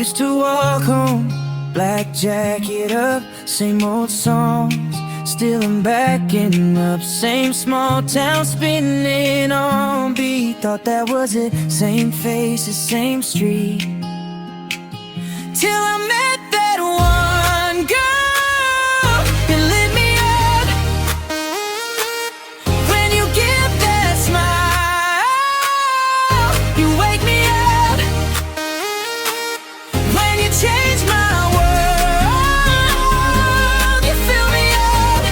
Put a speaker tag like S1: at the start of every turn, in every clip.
S1: Used to walk home, black jacket up, same old songs, still I'm backing up. Same small town spinning on beat, thought that was it. Same faces, same street, till I met that one girl who lit me up. When you give that smile, you wake me up. When you change my world, you fill me up.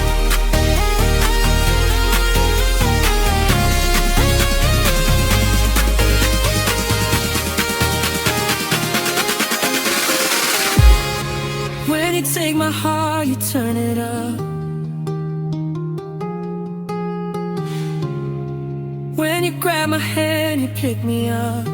S1: When you take my heart, you turn it up. When you grab my hand, you pick me up.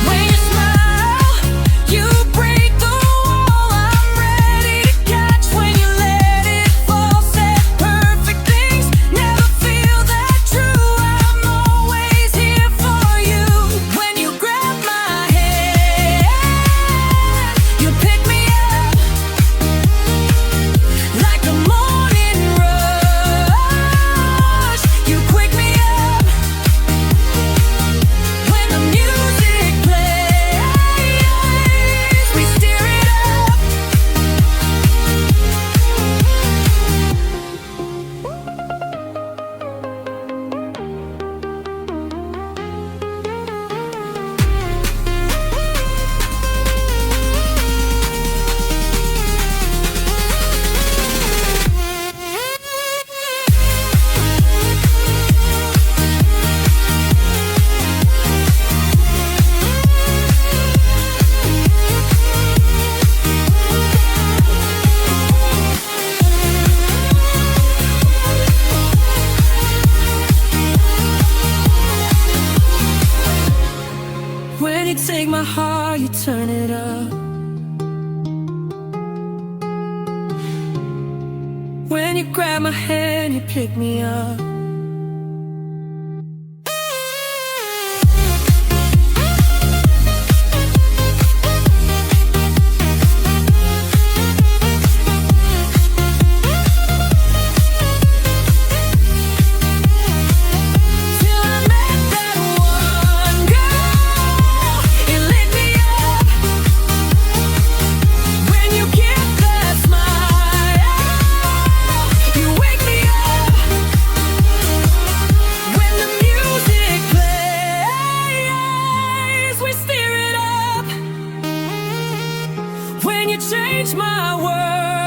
S1: When you smile, you break the wall I'm ready to catch. When you let it fall, said perfect things, never feel that true. I'm always here for you. When you grab my hand, you pick me up like a morning rush. You quick me up when the music plays. We steer it up. When you take my heart, you turn it up. When you grab my hand, you pick me up. Till I met that one girl, it lit me up. When you give that smile, you wake me up. When the music plays, we steer it up. When you change my world,